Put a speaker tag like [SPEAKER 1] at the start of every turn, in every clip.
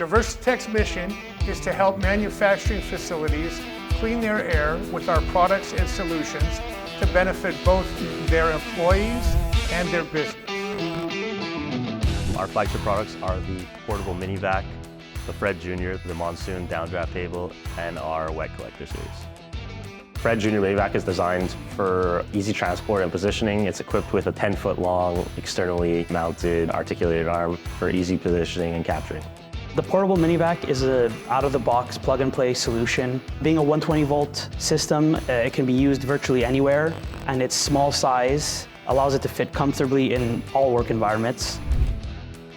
[SPEAKER 1] Diversitech's mission is to help manufacturing facilities clean their air with our products and solutions to benefit both their employees and their business.
[SPEAKER 2] Our flagship products are the portable mini vac, the Fred Jr., the MONSOON Downdraft table, and our wet collector series. Fred Jr. mini vac is designed for easy transport and positioning. It's equipped with a 10-foot long, externally mounted articulated arm for easy positioning and capturing.
[SPEAKER 3] The portable mini vac is an out-of-the-box plug-and-play solution. Being a 120-volt system, it can be used virtually anywhere, and its small size allows it to fit comfortably in all work environments.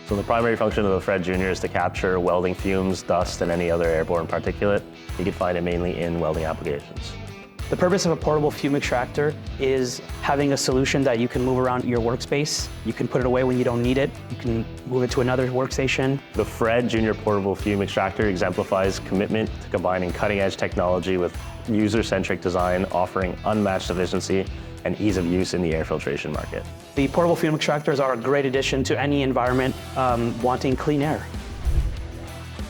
[SPEAKER 2] So the primary function of the Fred Jr. is to capture welding fumes, dust, and any other airborne particulate. You can find it mainly in welding applications.
[SPEAKER 3] The purpose of a portable fume extractor is having a solution that you can move around your workspace. You can put it away when you don't need it. You can move it to another workstation.
[SPEAKER 2] The Fred Jr. portable fume extractor exemplifies commitment to combining cutting-edge technology with user-centric design, offering unmatched efficiency and ease of use in the air filtration market.
[SPEAKER 3] The portable fume extractors are a great addition to any environment wanting clean air.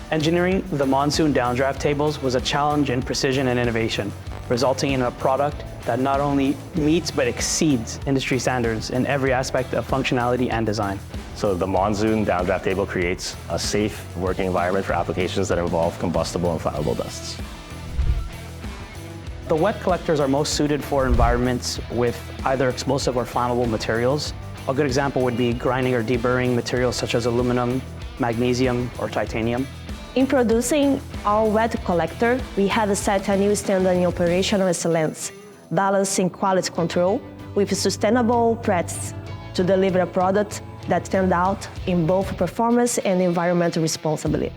[SPEAKER 3] Engineering the MONSOON Downdraft tables was a challenge in precision and innovation, resulting in a product that not only meets but exceeds industry standards in every aspect of functionality and design.
[SPEAKER 2] So the MONSOON Downdraft table creates a safe working environment for applications that involve combustible and flammable dusts.
[SPEAKER 3] The wet collectors are most suited for environments with either explosive or flammable materials. A good example would be grinding or deburring materials such as aluminum, magnesium, or titanium.
[SPEAKER 4] In producing our wet collector, we have set a new standard in operational excellence, balancing quality control with sustainable practices to deliver a product that stands out in both performance and environmental responsibility.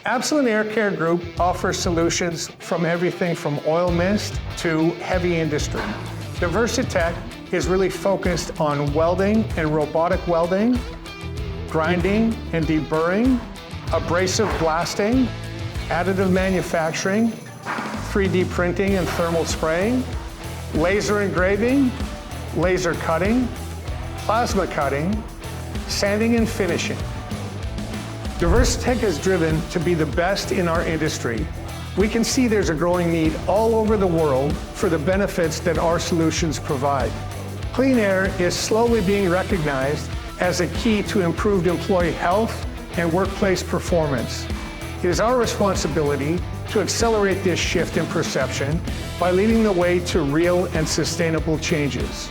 [SPEAKER 1] Absolent Air Care Group offers solutions from everything from oil mist to heavy industry. Diversitech is really focused on welding and robotic welding, grinding and deburring, abrasive blasting, additive manufacturing, 3D printing and thermal spraying, laser engraving, laser cutting, plasma cutting, sanding and finishing. Diversitech is driven to be the best in our industry. We can see there's a growing need all over the world for the benefits that our solutions provide. Clean air is slowly being recognized as a key to improved employee health and workplace performance. It is our responsibility to accelerate this shift in perception by leading the way to real and sustainable changes.